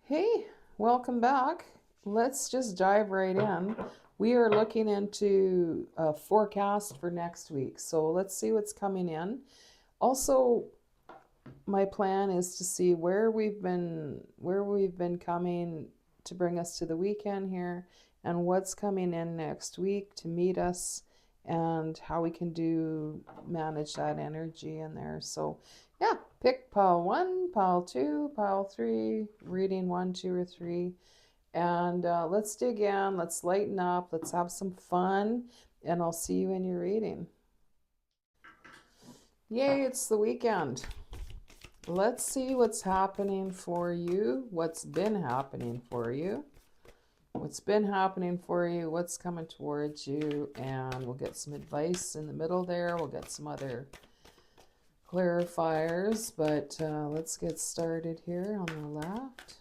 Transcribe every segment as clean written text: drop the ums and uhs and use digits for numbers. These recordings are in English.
Hey, welcome back. Let's just dive right in. We are looking into a forecast for next week. So let's see what's coming in. Also, my plan is to see where we've been coming to bring us to the weekend here and what's coming in next week to meet us and how we can do manage that energy in there. So yeah, pick pile one, pile two, pile three, reading one, two, or three. And let's dig in, let's lighten up, let's have some fun, and I'll see you in your reading. Yay, it's the weekend. Let's see what's happening for you, what's been happening for you, what's been happening for you, what's coming towards you, and we'll get some advice in the middle there. We'll get some other clarifiers, but let's get started here on the left.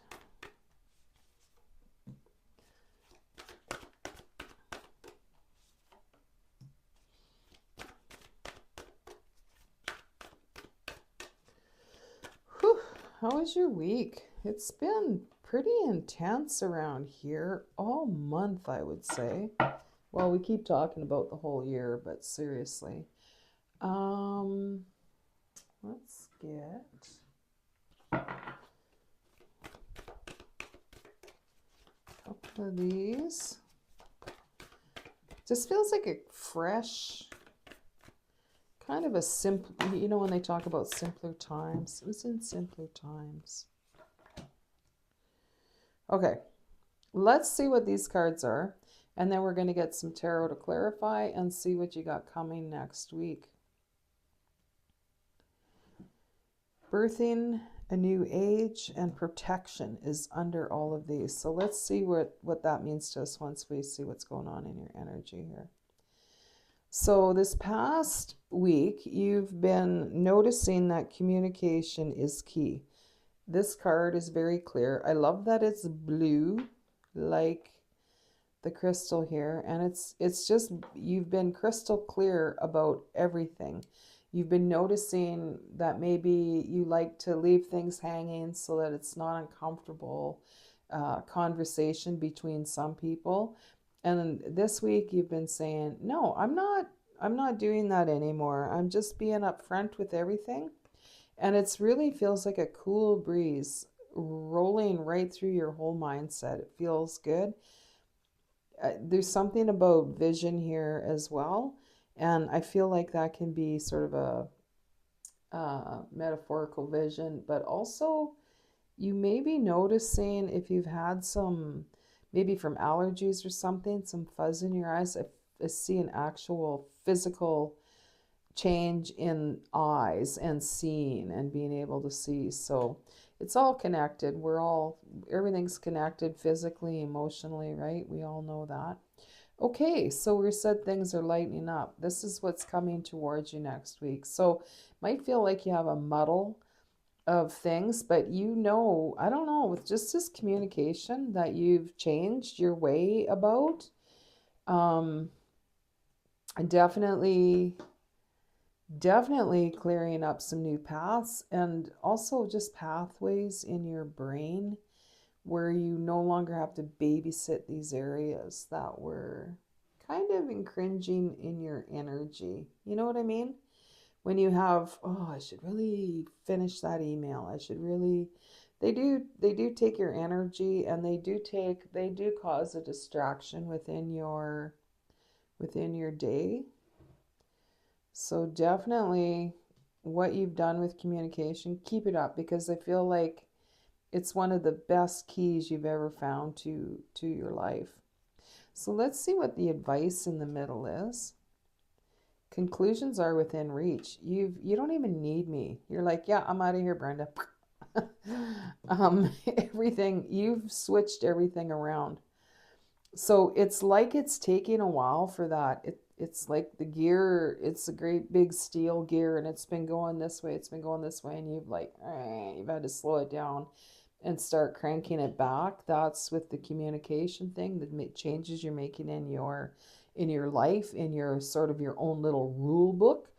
Whew, how was your week? It's been pretty intense around here all month, I would say. Well, we keep talking about the whole year, but seriously. Um, let's get a couple of these. Just feels like a fresh, kind of a simple, when they talk about simpler times. It was in simpler times. Okay, let's see what these cards are. And then we're going to get some tarot to clarify and see what you got coming next week. Birthing a new age and protection is under all of these. So let's see what that means to us once we see what's going on in your energy here. So this past week, you've been noticing that communication is key. This card is very clear. I love that it's blue, like the crystal here, and it's just you've been crystal clear about everything. You've been noticing that maybe you like to leave things hanging so that it's not uncomfortable conversation between some people. And this week you've been saying, "No, I'm not doing that anymore. I'm just being upfront with everything." And it's really feels like a cool breeze rolling right through your whole mindset. It feels good. There's something about vision here as well. And I feel like that can be sort of a metaphorical vision, but also you may be noticing if you've had some, maybe from allergies or something, some fuzz in your eyes. I see an actual physical change in eyes and seeing and being able to see. So it's all connected. Everything's connected physically, emotionally, right? We all know that. Okay, so we said things are lightening up. This is what's coming towards you next week. So might feel like you have a muddle of things, but I don't know, with just this communication that you've changed your way about. Um, definitely definitely clearing up some new paths and also just pathways in your brain where you no longer have to babysit these areas that were kind of encroaching in your energy. You know what I mean? When you have, oh, I should really finish that email. I should really they do take your energy, and they do cause a distraction within your day. So definitely what you've done with communication, keep it up, because I feel like it's one of the best keys you've ever found to your life. So let's see what the advice in the middle is. Conclusions are within reach. You don't even need me. You're like, yeah, I'm out of here, Brenda. Everything you've switched everything around. So it's like it's taking a while for that. It's like the gear, it's a great big steel gear, and it's been going this way, it's been going this way, and you've had to slow it down and start cranking it back. That's with the communication thing, the changes you're making in your life, in your sort of your own little rule book.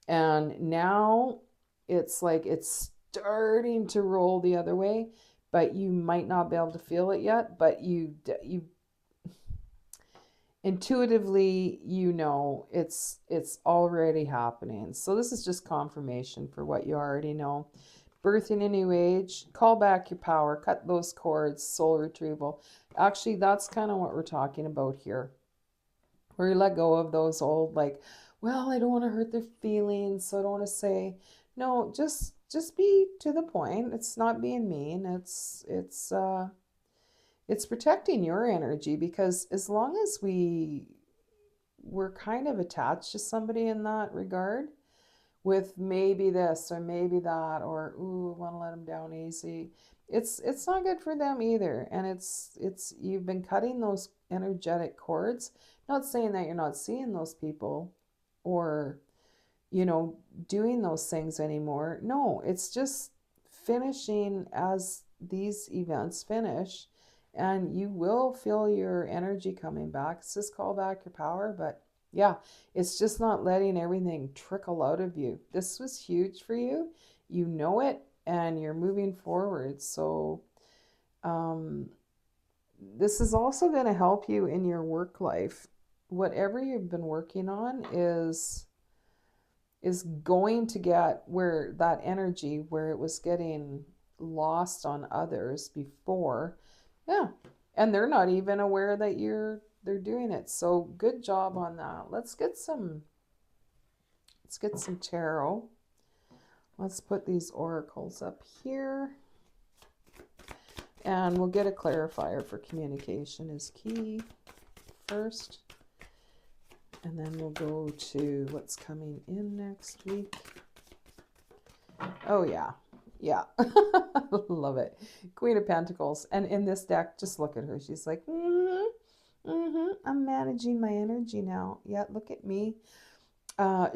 And now it's like it's starting to roll the other way, but you might not be able to feel it yet, but you intuitively, you know, it's already happening. So this is just confirmation for what you already know. Birthing a new age, call back your power, cut those cords, soul retrieval. Actually, that's kind of what we're talking about here. Where you let go of those old, like, well, I don't want to hurt their feelings, so I don't want to say. No, just be to the point. It's not being mean. It's protecting your energy, because as long as we're kind of attached to somebody in that regard, with maybe this or maybe that, or ooh, I want to let them down easy, it's not good for them either. And it's you've been cutting those energetic cords. Not saying that you're not seeing those people or, you know, doing those things anymore. No, it's just finishing as these events finish, and you will feel your energy coming back. It's just call back your power, but yeah, it's just not letting everything trickle out of you. This was huge for you. You know it, and you're moving forward. So, um, this is also going to help you in your work life. Whatever you've been working on is going to get where that energy, where it was getting lost on others before. Yeah. And they're not even aware that they're doing it. So good job on that. Let's get some tarot. Let's put these oracles up here. And we'll get a clarifier for communication is key first. And then we'll go to what's coming in next week. Oh, yeah. Yeah. Love it. Queen of Pentacles. And in this deck, just look at her. She's like, I'm managing my energy now. Yeah, look at me.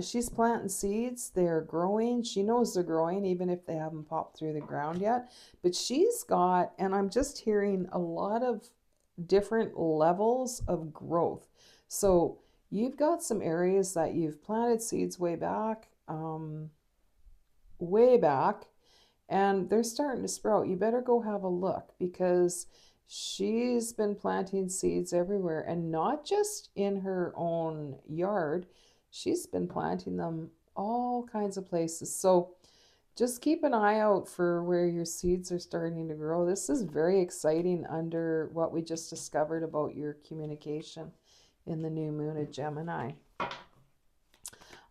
She's planting seeds. They're growing. She knows they're growing, even if they haven't popped through the ground yet. But she's got, and I'm just hearing a lot of different levels of growth. So you've got some areas that you've planted seeds way back, and they're starting to sprout. You better go have a look, because she's been planting seeds everywhere, and not just in her own yard. She's been planting them all kinds of places. So just keep an eye out for where your seeds are starting to grow. This is very exciting under what we just discovered about your communication in the new moon of Gemini.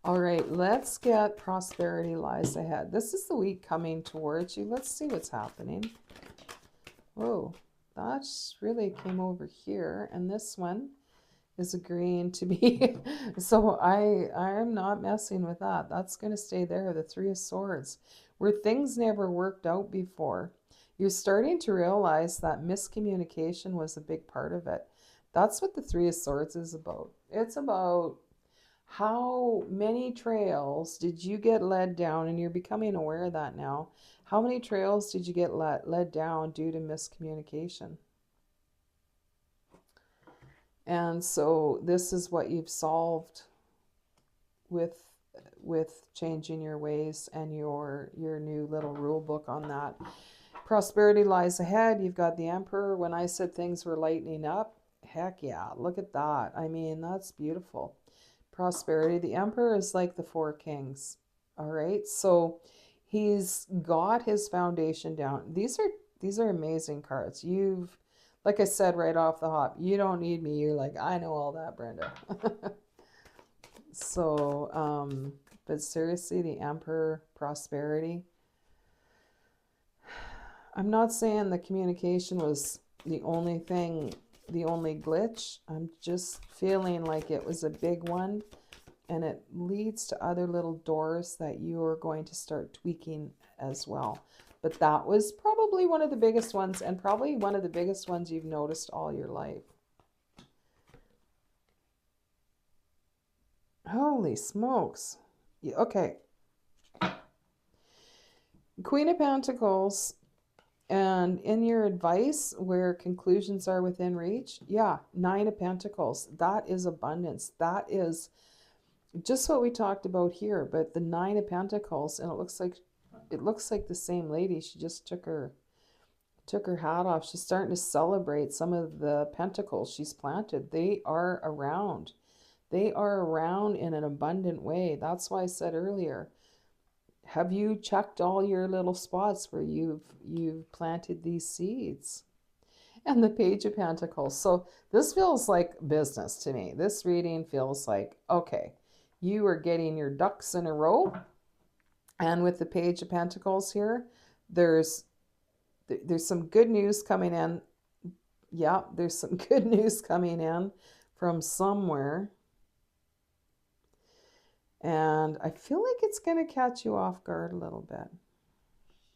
All right, let's get prosperity lies ahead. This is the week coming towards you. Let's see what's happening. Whoa, that really came over here. And this one is agreeing to be. So I'm not messing with that. That's going to stay there. The Three of Swords, where things never worked out before. You're starting to realize that miscommunication was a big part of it. That's what the Three of Swords is about. It's about how many trails did you get led down, and you're becoming aware of that now. How many trails did you get led down due to miscommunication? And so this is what you've solved with changing your ways and your new little rule book on that. Prosperity lies ahead. You've got the Emperor. When I said things were lightening up, heck yeah, look at that. I mean, that's beautiful. Prosperity. The Emperor is like the Four Kings. All right. So he's got his foundation down. These are amazing cards. Like I said right off the hop, you don't need me. You're like, I know all that, Brenda. So, but seriously, the Emperor, prosperity. I'm not saying the communication was the only thing, the only glitch. I'm just feeling like it was a big one, and it leads to other little doors that you are going to start tweaking as well. But that was probably one of the biggest ones, and probably one of the biggest ones you've noticed all your life. Holy smokes. Okay. Queen of Pentacles, and in your advice, where conclusions are within reach, yeah, Nine of Pentacles. That is abundance. That is just what we talked about here. But the Nine of Pentacles, and it looks like the same lady. She just took took her hat off. She's starting to celebrate some of the pentacles she's planted. They are around. They are around in an abundant way. That's why I said earlier, have you checked all your little spots where you've planted these seeds? And the Page of Pentacles. So this feels like business to me. This reading feels like, okay, you are getting your ducks in a row. And with the Page of Pentacles here, there's some good news coming in. Yeah, there's some good news coming in from somewhere. And I feel like it's going to catch you off guard a little bit.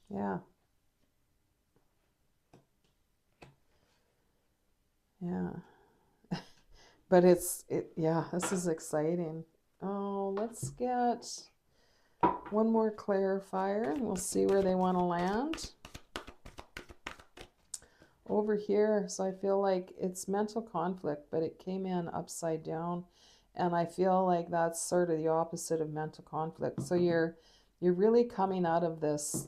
Yeah. Yeah. But yeah, this is exciting. Oh, let's get one more clarifier and we'll see where they want to land. Over here, so I feel like it's mental conflict, but it came in upside down. And I feel like that's sort of the opposite of mental conflict. So you're really coming out of this,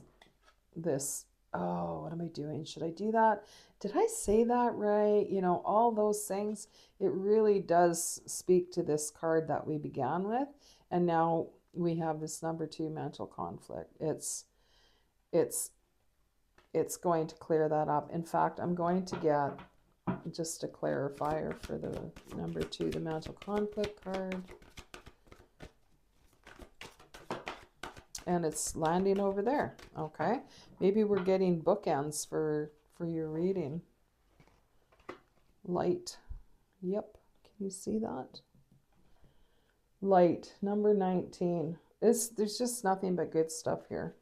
oh, what am I doing? Should I do that? Did I say that right? You know, all those things. It really does speak to this card that we began with. And now we have this number 2, mental conflict. It's going to clear that up. In fact, I'm going to get just a clarifier for the number 2, the mental conflict card. And it's landing over there. Okay. Maybe we're getting bookends for your reading. Light. Yep. Can you see that? Light, number 19. There's just nothing but good stuff here.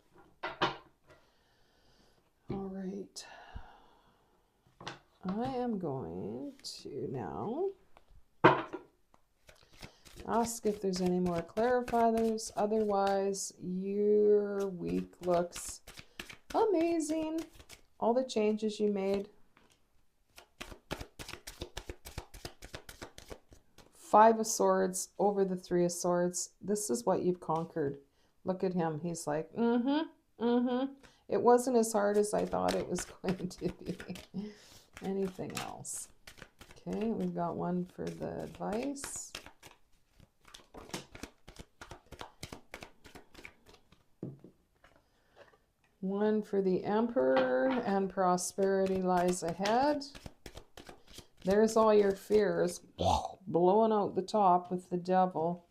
All right. I am going to now ask if there's any more clarifiers. Otherwise, your week looks amazing. All the changes you made. 5 of Swords over the 3 of Swords. This is what you've conquered. Look at him. He's like, It wasn't as hard as I thought it was going to be. Anything else? Okay, we've got one for the advice. One for the Emperor, and prosperity lies ahead. There's all your fears blowing out the top with the Devil.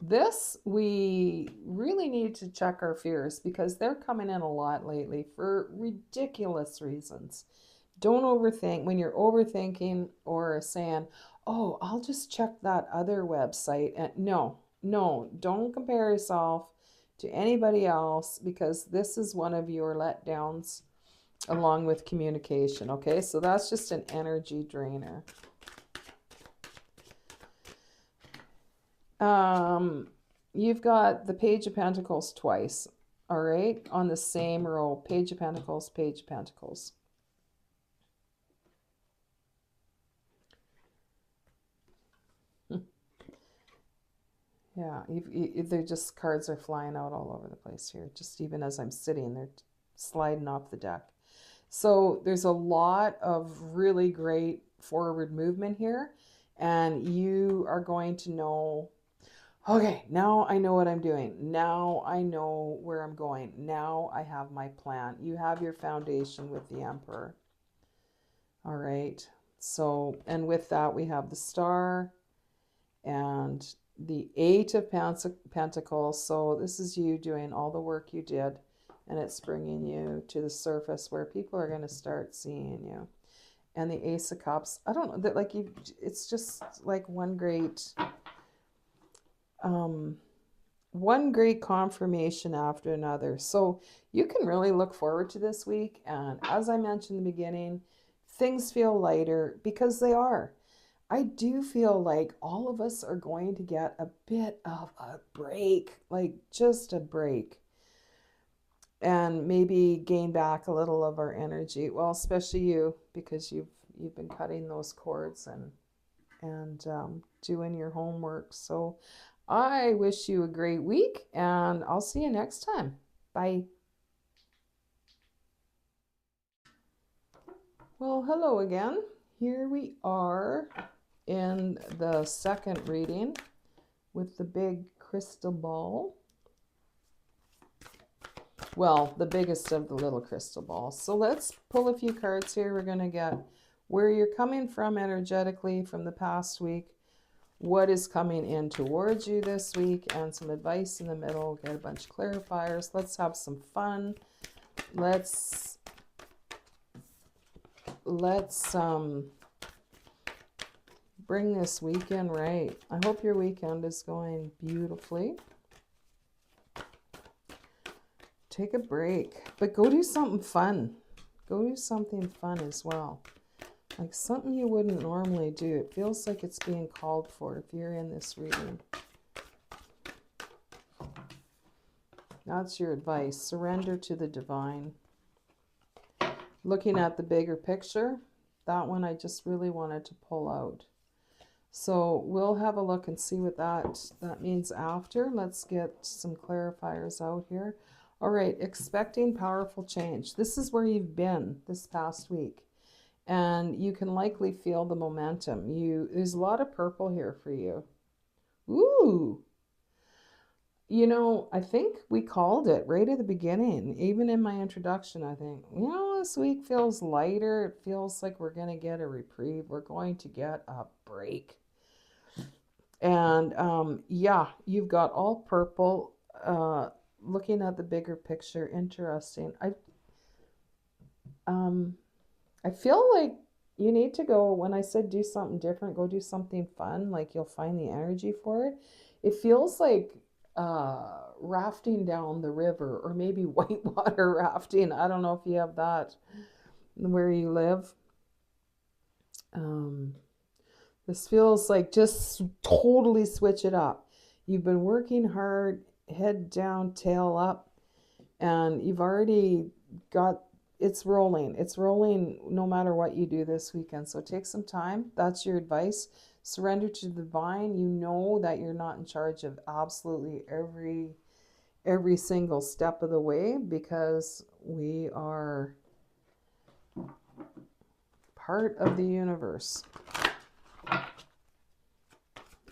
This, we really need to check our fears because they're coming in a lot lately for ridiculous reasons. Don't overthink. When you're overthinking or saying, oh, I'll just check that other website. And no, don't compare yourself to anybody else because this is one of your letdowns along with communication. Okay, so that's just an energy drainer. You've got the Page of Pentacles twice, all right, on the same row. Page of Pentacles, Page of Pentacles. Yeah, they're just, cards are flying out all over the place here. Just even as I'm sitting, they're sliding off the deck. So there's a lot of really great forward movement here. And you are going to know, okay, now I know what I'm doing. Now I know where I'm going. Now I have my plan. You have your foundation with the Emperor. All right. So, and with that, we have the Star and the 8 of Pentacles. So this is you doing all the work you did, and it's bringing you to the surface where people are going to start seeing you. And the Ace of Cups, I don't know, that like you, it's just like one great confirmation after another. So you can really look forward to this week. And as I mentioned in the beginning, things feel lighter because they are. I do feel like all of us are going to get a bit of a break, like just a break, and maybe gain back a little of our energy. Well, especially you, because you've been cutting those cords and doing your homework. So I wish you a great week, and I'll see you next time. Bye. Well, hello again. Here we are in the second reading with the big crystal ball. Well, the biggest of the little crystal balls. So let's pull a few cards here. We're going to get where you're coming from energetically from the past week, what is coming in towards you this week, and some advice in the middle. Get a bunch of clarifiers. Let's have some fun. Let's bring this weekend right. I hope your weekend is going beautifully. Take a break, but go do something fun. Go do something fun as well. Like something you wouldn't normally do. It feels like it's being called for if you're in this reading. That's your advice. Surrender to the divine. Looking at the bigger picture, that one I just really wanted to pull out. So we'll have a look and see what that means after. Let's get some clarifiers out here. All right, expecting powerful change. This is where you've been this past week. And you can likely feel the momentum. There's a lot of purple here for you. Ooh. You know, I think we called it right at the beginning. Even in my introduction, I think, this week feels lighter. It feels like we're going to get a reprieve. We're going to get a break. And yeah, you've got all purple. Looking at the bigger picture, interesting. I feel like you need to go, when I said do something different, go do something fun, like you'll find the energy for it. It feels like rafting down the river, or maybe whitewater rafting. I don't know if you have that where you live. This feels like just totally switch it up. You've been working hard, head down, tail up, and you've already got it's rolling no matter what you do this weekend. So take some time. That's your advice. Surrender to the divine. You know that you're not in charge of absolutely every single step of the way, because we are part of the universe.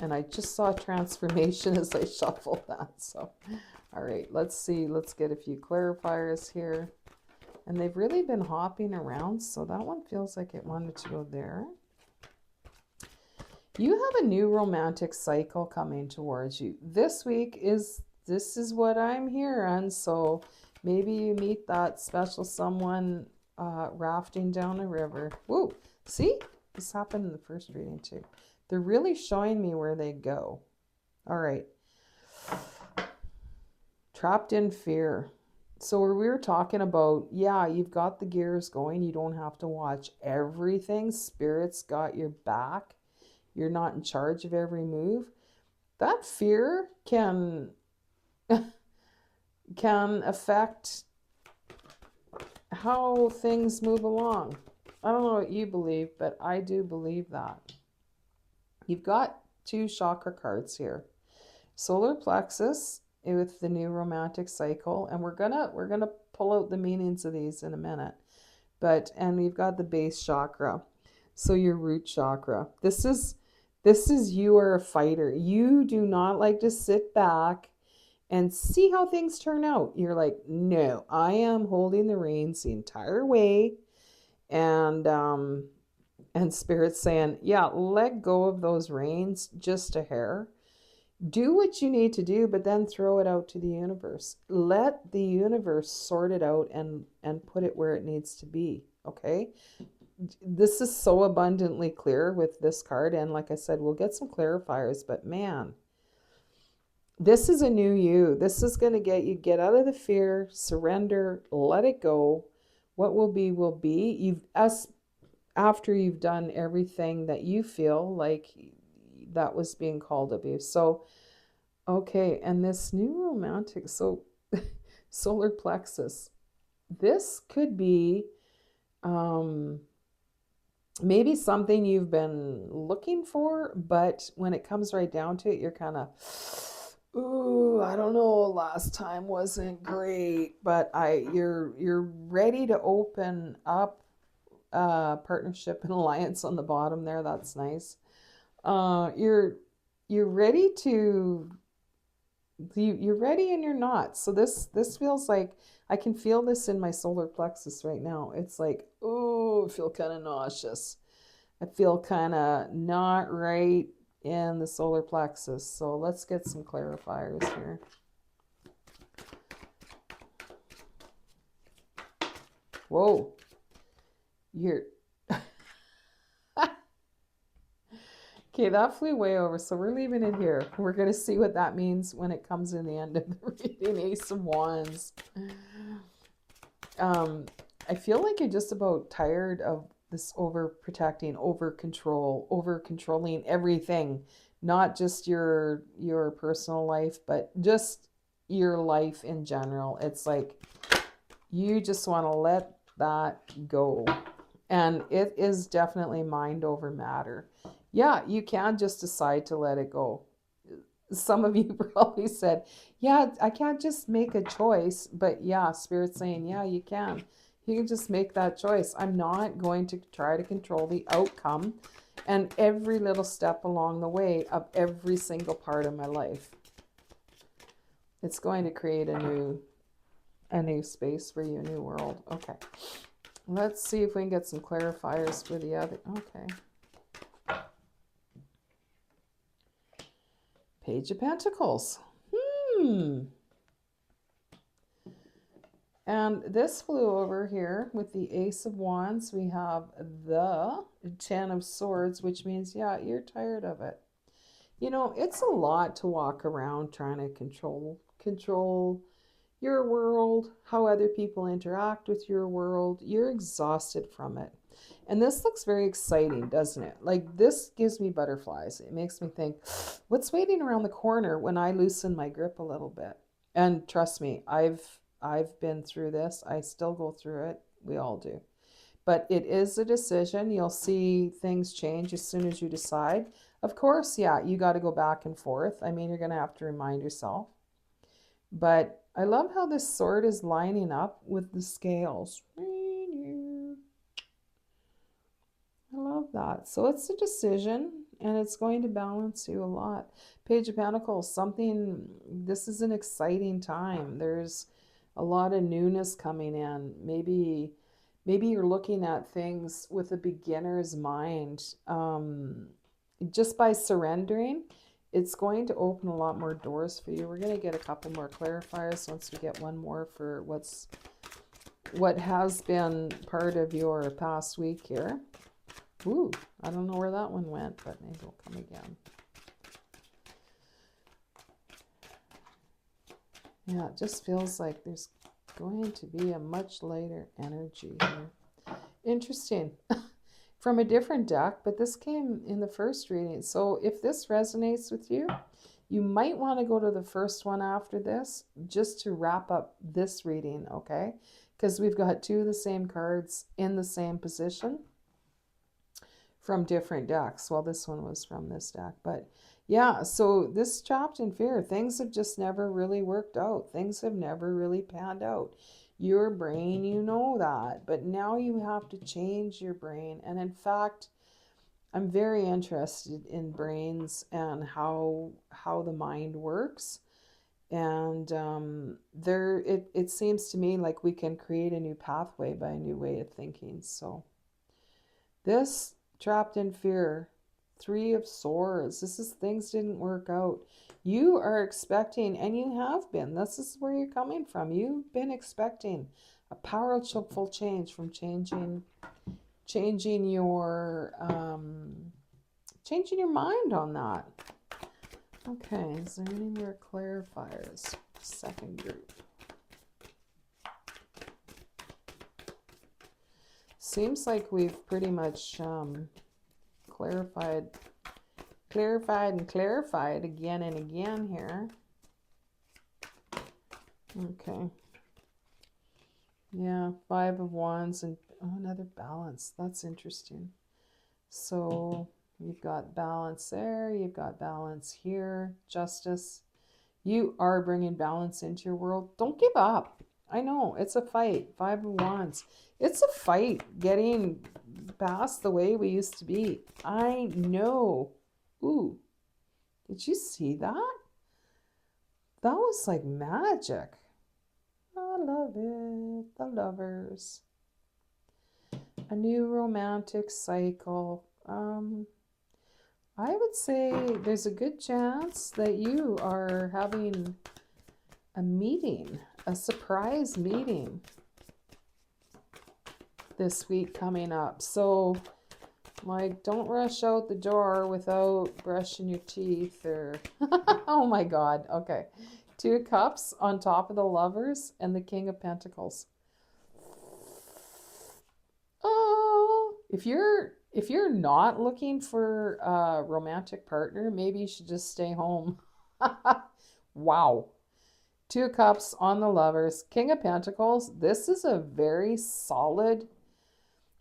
And I just saw transformation as I shuffled that. So all right, let's see. Let's get a few clarifiers here. And they've really been hopping around, so that one feels like it wanted to go there. You have a new romantic cycle coming towards you. This is what I'm hearing. So maybe you meet that special someone rafting down a river. Woo! See? This happened in the first reading too. They're really showing me where they go. All right. Trapped in fear. So we were talking about, yeah, you've got the gears going. You don't have to watch everything. Spirit's got your back. You're not in charge of every move. That fear can affect how things move along. I don't know what you believe, but I do believe that. You've got 2 chakra cards here. Solar plexus with the new romantic cycle, and we're gonna pull out the meanings of these in a minute. And we've got the base chakra, so your root chakra. This is you are a fighter. You do not like to sit back and see how things turn out. You're like, no, I am holding the reins the entire way, and Spirit's saying, yeah, let go of those reins just a hair. Do what you need to do, but then throw it out to the universe. Let the universe sort it out and put it where it needs to be. Okay? This is so abundantly clear with this card. And like I said, we'll get some clarifiers, but man, this is a new you. This is going to get out of the fear, surrender, let it go. What will be, will be. After you've done everything that you feel like that was being called of you. So, okay, and this new romantic, so solar plexus, this could be maybe something you've been looking for, but when it comes right down to it, you're kind of, ooh, I don't know, last time wasn't great, but you're ready to open up partnership and alliance on the bottom there. That's nice. You're ready to you're ready and you're not. So this feels like I can feel this in my solar plexus right now. It's like, oh, I feel kind of nauseous. I feel kind of not right in the solar plexus. So let's get some clarifiers here. Whoa. You're Okay, that flew way over, so we're leaving it here. We're going to see what that means when it comes in the end of the reading. Ace of Wands. I feel like you're just about tired of this overprotecting, over controlling everything, not just your personal life, but just your life in general. It's like you just want to let that go. And it is definitely mind over matter. Yeah, you can just decide to let it go. Some of you probably said, yeah, I can't just make a choice. But yeah, Spirit's saying, yeah, you can. You can just make that choice. I'm not going to try to control the outcome and every little step along the way of every single part of my life. It's going to create a new space for you, a new world. Okay. Let's see if we can get some clarifiers for the other. Okay. Page of Pentacles. And this flew over here with the Ace of Wands. We have the Ten of Swords, which means, yeah, you're tired of it. You know, it's a lot to walk around trying to control your world, how other people interact with your world. You're exhausted from it. And this looks very exciting, doesn't it? Like, this gives me butterflies. It makes me think, what's waiting around the corner when I loosen my grip a little bit? And trust me, I've been through this. I still go through it. We all do. But it is a decision. You'll see things change as soon as you decide. Of course, yeah, you got to go back and forth. I mean, you're going to have to remind yourself. But I love how this sword is lining up with the scales. I love that. So it's a decision, and it's going to balance you a lot. Page of Pentacles, this is an exciting time. There's a lot of newness coming in. Maybe you're looking at things with a beginner's mind. Just by surrendering, it's going to open a lot more doors for you. We're going to get a couple more clarifiers once we get one more for what has been part of your past week here. Ooh, I don't know where that one went, but maybe it'll come again. Yeah, it just feels like there's going to be a much lighter energy here. Interesting. From a different deck, but this came in the first reading. So if this resonates with you, you might want to go to the first one after this just to wrap up this reading, okay? Because we've got two of the same cards in the same position from different decks. Well, this one was from this deck, but yeah, so this Trapped in Fear, things have just never really worked out. Things have never really panned out. Your brain, you know that, but now you have to change your brain. And in fact, I'm very interested in brains and how the mind works. And it seems to me like we can create a new pathway by a new way of thinking. So this Trapped in Fear, Three of Swords, this is things didn't work out. You are expecting, and you have been, this is where you're coming from. You've been expecting a powerful change from changing your mind on that. Okay, is there any more clarifiers? Second group. Seems like we've pretty much clarified again and again here. Okay. Yeah, Five of Wands and another balance. That's interesting. So you've got balance there. You've got balance here. Justice. You are bringing balance into your world. Don't give up. I know, it's a fight. Five of Wands. It's a fight getting past the way we used to be. I know. Ooh, did you see that? That was like magic. I love it. The Lovers. A new romantic cycle. I would say there's a good chance that you are having a meeting, a surprise meeting this week coming up. So, like, don't rush out the door without brushing your teeth or, oh my God. Okay. Two of Cups on top of the Lovers and the King of Pentacles. Oh, if you're not looking for a romantic partner, maybe you should just stay home. Wow. Two of Cups on the Lovers, King of Pentacles. This is a very solid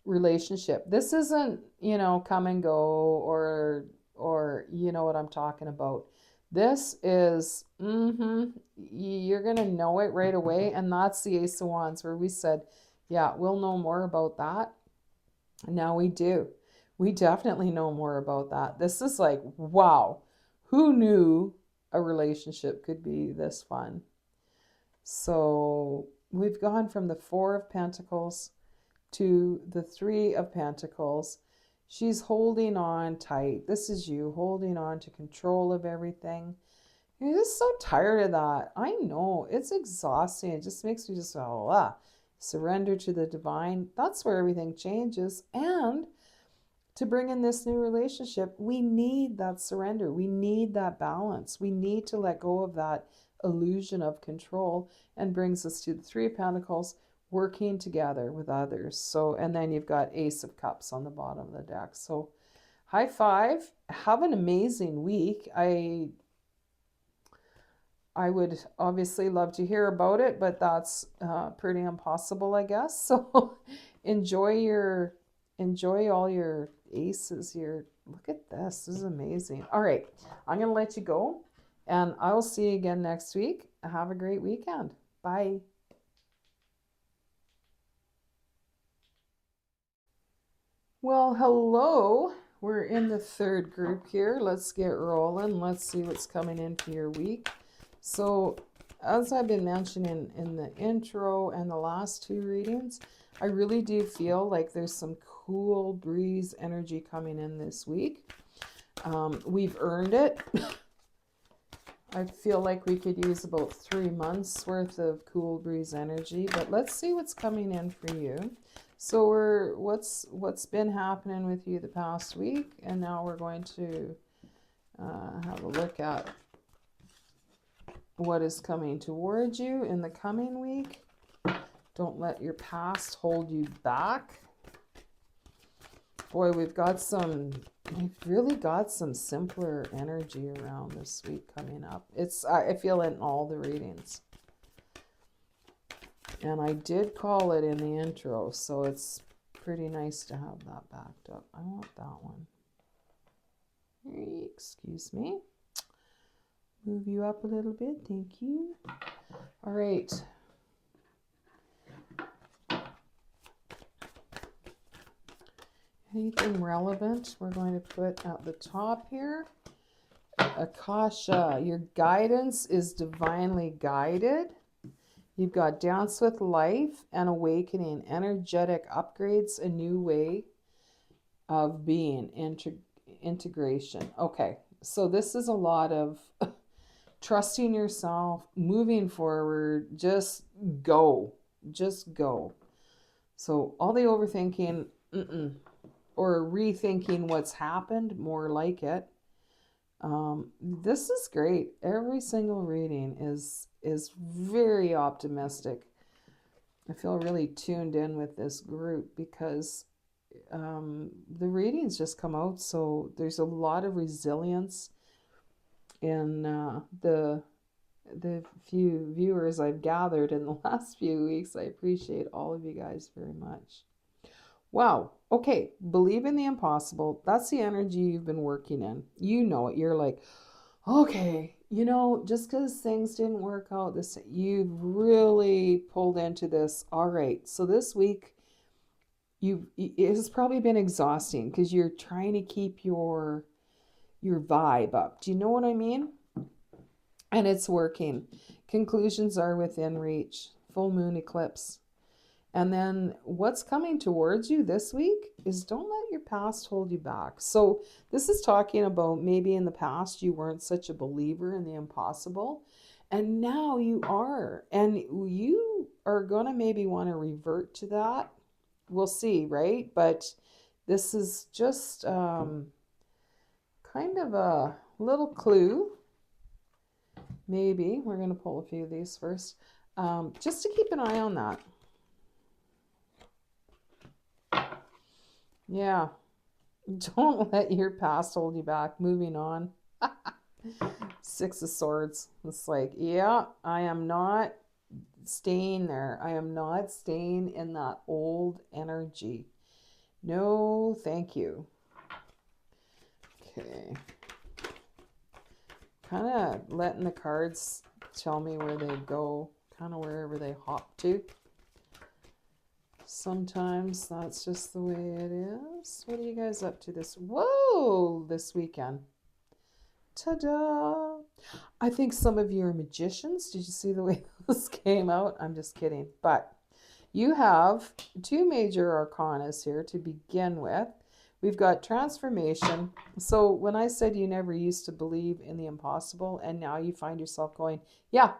relationship. This isn't, come and go or you know what I'm talking about. This is you're going to know it right away, and that's the Ace of Wands where we said, yeah, we'll know more about that. Now we do. We definitely know more about that. This is like, wow, who knew a relationship could be this fun? So we've gone from the Four of Pentacles to the Three of Pentacles. She's holding on tight. This is you holding on to control of everything. You're just so tired of that. I know, it's exhausting. It just makes me just surrender to the divine. That's where everything changes. And to bring in this new relationship, we need that surrender. We need that balance. We need to let go of that illusion of control, and brings us to the Three of Pentacles, working together with others. So, and then you've got Ace of Cups on the bottom of the deck. So high five. Have an amazing week. I would obviously love to hear about it, but that's pretty impossible, I guess. So enjoy all your aces here. Look at this. This is amazing. All right. I'm going to let you go, and I will see you again next week. Have a great weekend. Bye. Well, hello. We're in the third group here. Let's get rolling. Let's see what's coming in for your week. So, as I've been mentioning in the intro and the last two readings, I really do feel like there's some cool breeze energy coming in this week. We've earned it. I feel like we could use about 3 months worth of cool breeze energy, but let's see what's coming in for you. So what's been happening with you the past week, and now we're going to have a look at what is coming towards you in the coming week. Don't let your past hold you back. Boy, we've really got some simpler energy around this week coming up. I feel it in all the readings. And I did call it in the intro, so it's pretty nice to have that backed up. I want that one. Excuse me. Move you up a little bit. Thank you. All right. Anything relevant we're going to put at the top here. Akasha, your guidance is divinely guided. You've got Dance with Life and Awakening, energetic upgrades, a new way of being, integration. Okay, so this is a lot of trusting yourself, moving forward, just go. So all the overthinking, or rethinking what's happened, more like it. This is great. Every single reading is very optimistic. I feel really tuned in with this group because the readings just come out, so there's a lot of resilience in the few viewers I've gathered in the last few weeks. I appreciate all of you guys very much. Wow. Okay. Believe in the impossible. That's the energy you've been working in. You know it. You're like, Okay, just because things didn't work out, this you've really pulled into this. All right, so this week it has probably been exhausting because you're trying to keep your vibe up. Do you know what I mean? And it's working. Conclusions are within reach. Full moon eclipse. And then what's coming towards you this week is don't let your past hold you back. So, this is talking about maybe in the past you weren't such a believer in the impossible, and now you are. And you are going to maybe want to revert to that. We'll see, right? But this is just kind of a little clue. Maybe we're going to pull a few of these first, just to keep an eye on that. Yeah, don't let your past hold you back. Moving on. Six of Swords. It's like, yeah, I am not staying there. I am not staying in that old energy. No, thank you. Okay. Kind of letting the cards tell me where they go, kind of wherever they hop to. Sometimes that's just the way it is. What are you guys up to this? Whoa, this weekend. Ta-da! I think some of you are magicians. Did you see the way this came out? I'm just kidding. But you have two major arcanas here to begin with. We've got transformation. So when I said you never used to believe in the impossible and now you find yourself going, yeah,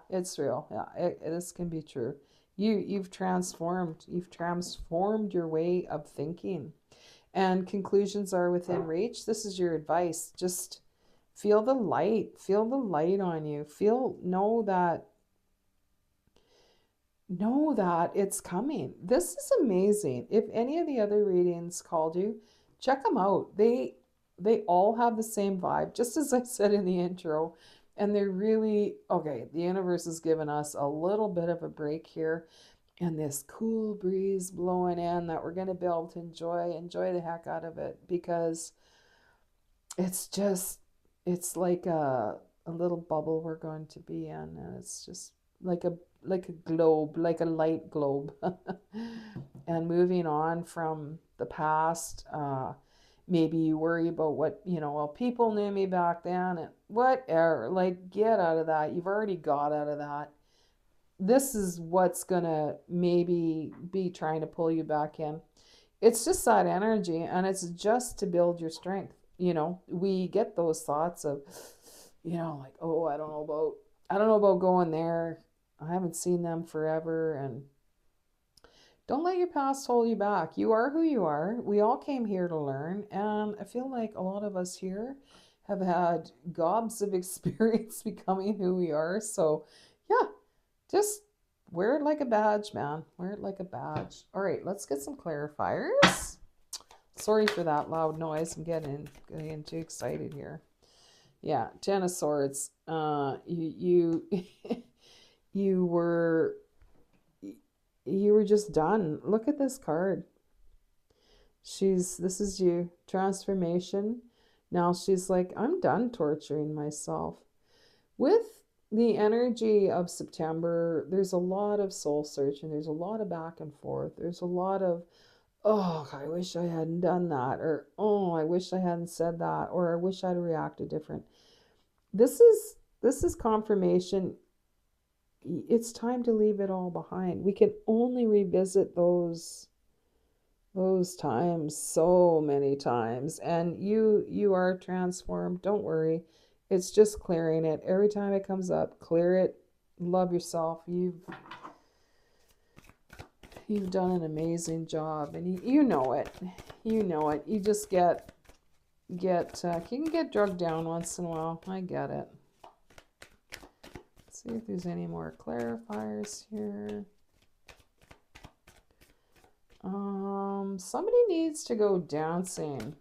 it's real. Yeah, this can be true. You've transformed your way of thinking, and conclusions are within reach. This is your advice. Just feel the light on you. Know that it's coming. This is amazing. If any of the other readings called you, check them out. They all have the same vibe, just as I said in the intro. And they're really okay. The universe has given us a little bit of a break here, and this cool breeze blowing in that we're going to be able to enjoy the heck out of it, because it's like a little bubble we're going to be in, and it's just like a globe, like a light globe. And moving on from the past, maybe you worry about what, well, people knew me back then and whatever. Like, get out of that. You've already got out of that. This is what's gonna maybe be trying to pull you back in. It's just that energy, and it's just to build your strength. We get those thoughts of, like, oh, I don't know about going there. I haven't seen them forever. And don't let your past hold you back. You are who you are. We all came here to learn. And I feel like a lot of us here have had gobs of experience becoming who we are. So, yeah, just wear it like a badge, man. Wear it like a badge. All right, let's get some clarifiers. Sorry for that loud noise. I'm getting too excited here. Yeah, Ten of Swords. You you were just done. Look at this card. This is you. Transformation. Now she's like, I'm done torturing myself. With the energy of September, there's a lot of soul searching. There's a lot of back and forth. There's a lot of, oh, I wish I hadn't done that, or oh, I wish I hadn't said that, or I wish I'd reacted different. This is confirmation. It's time to leave it all behind. We can only revisit those times so many times, and you are transformed. Don't worry. It's just clearing it. Every time it comes up, clear it. Love yourself. You've done an amazing job, and you know it. You know it. You just get you can get drugged down once in a while. I get it. Let's see if there's any more clarifiers here. Somebody needs to go dancing.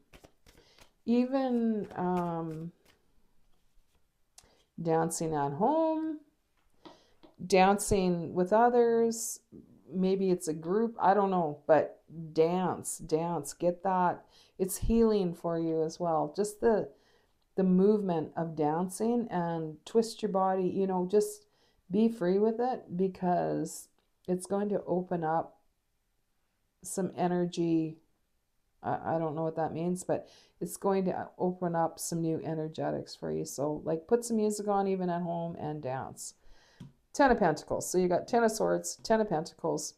Even dancing at home, dancing with others. Maybe it's a group. I don't know, but dance. Get that. It's healing for you as well. Just the movement of dancing and twist your body, you know, just be free with it, because it's going to open up some energy. I don't know what that means, but it's going to open up some new energetics for you. So like put some music on even at home and dance. 10 of Pentacles. So you got 10 of Swords, 10 of Pentacles.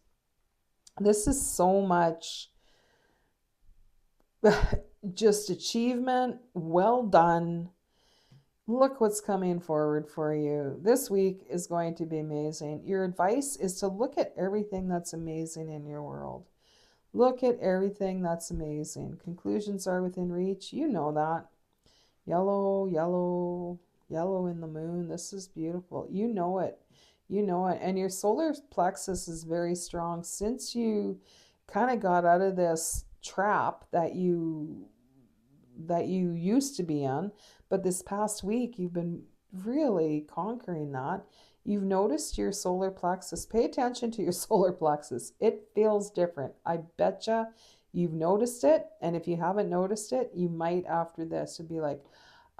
This is so much just achievement. Well done. Look what's coming forward for you. This week is going to be amazing. Your advice is to look at everything that's amazing in your world. Look at everything that's amazing. Conclusions are within reach. You know that. Yellow, yellow, yellow in the moon. This is beautiful. You know it. You know it. And your solar plexus is very strong. Since you kind of got out of this trap that you used to be in, but this past week you've been really conquering that. You've noticed your solar plexus. Pay attention to your solar plexus. It feels different. I betcha you've noticed it. And if you haven't noticed it, you might after this and be like,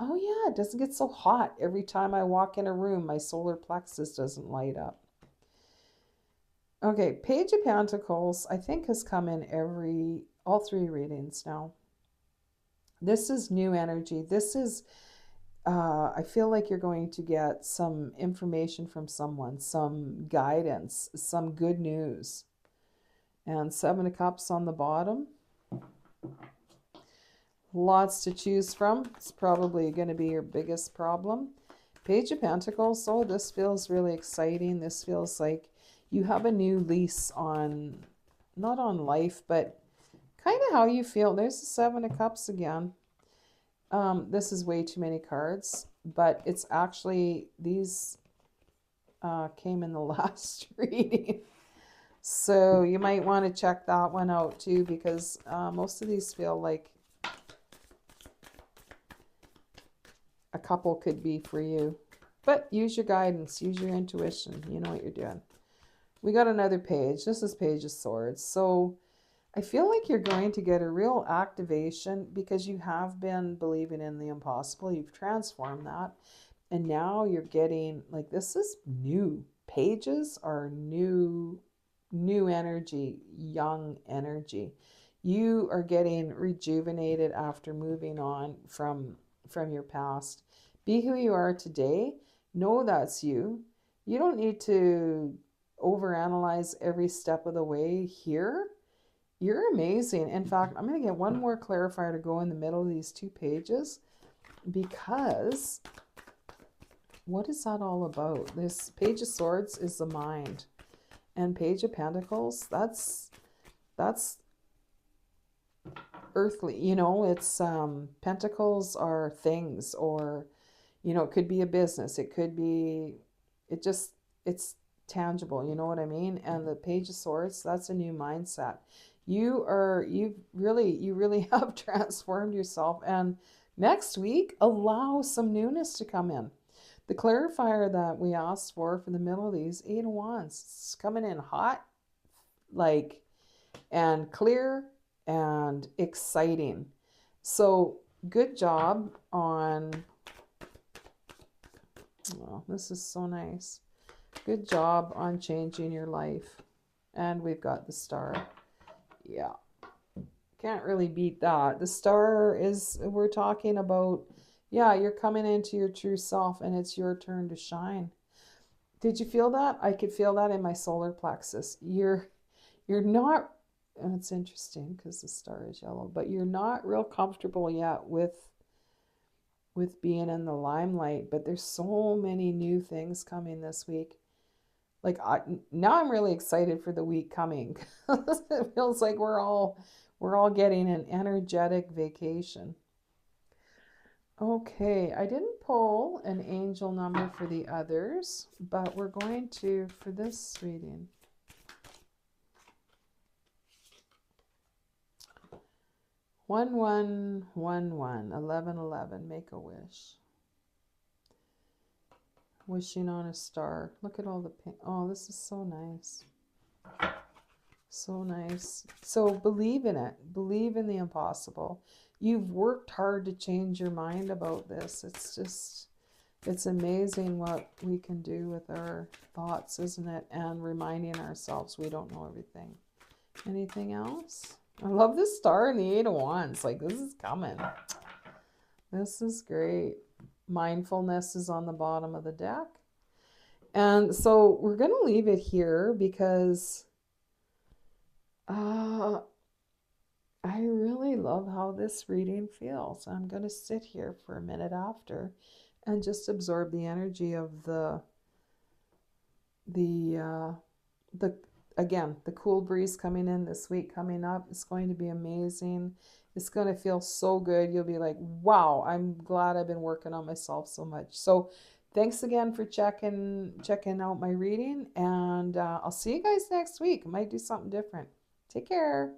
oh yeah, it doesn't get so hot every time I walk in a room. My solar plexus doesn't light up. Okay, Page of Pentacles, I think, has come in all three readings now. This is new energy. This is, I feel like you're going to get some information from someone, some guidance, some good news. And 7 of Cups on the bottom. Lots to choose from. It's probably going to be your biggest problem. Page of Pentacles. Oh, this feels really exciting. This feels like you have a new lease on, not on life, but kind of how you feel. There's the 7 of Cups again. This is way too many cards, but it's actually, these came in the last reading. So you might want to check that one out too, because most of these feel like a couple could be for you. But use your guidance, use your intuition. You know what you're doing. We got another page. This is Page of Swords. So I feel like you're going to get a real activation because you have been believing in the impossible. You've transformed that. And now you're getting, like, this is new. Pages are new energy, young energy. You are getting rejuvenated after moving on from your past. Be who you are today. Know that's you. You don't need to overanalyze every step of the way here. You're amazing. In fact, I'm going to get one more clarifier to go in the middle of these two pages, because what is that all about? This Page of Swords is the mind, and Page of Pentacles, that's earthly. You know, it's pentacles are things, or you know, it could be a business, it could be, it's tangible, you know what I mean? And the Page of Swords, that's a new mindset. You really have transformed yourself. And next week, allow some newness to come in. The clarifier that we asked for the middle of these, 8 of Wands, it's coming in hot, like, and clear and exciting. So good job on, oh, this is so nice. Good job on changing your life. And we've got the Star. Yeah, can't really beat that. The Star is, we're talking about, yeah, you're coming into your true self and it's your turn to shine. Did you feel that? I could feel that in my solar plexus. You're not, and it's interesting because the Star is yellow, but you're not real comfortable yet with being in the limelight. But there's so many new things coming this week. Like, now I'm really excited for the week coming. It feels like we're all getting an energetic vacation. Okay, I didn't pull an angel number for the others, but we're going to for this reading. One, 11, make a wish. Wishing on a star. Look at all the pink. Oh, this is so nice. So nice. So believe in it. Believe in the impossible. you've worked hard to change your mind about this. It's amazing what we can do with our thoughts, isn't it? And reminding ourselves we don't know everything. Anything else? I love this star and the Eight of Wands. Like, this is coming. This is great. Mindfulness is on the bottom of the deck. And so we're going to leave it here because I really love how this reading feels. I'm going to sit here for a minute after and just absorb the energy of the again, the cool breeze coming in this week coming up. It's going to be amazing. It's going to feel so good. You'll be like, wow, I'm glad I've been working on myself so much. So thanks again for checking out my reading, and I'll see you guys next week. I might do something different. Take care.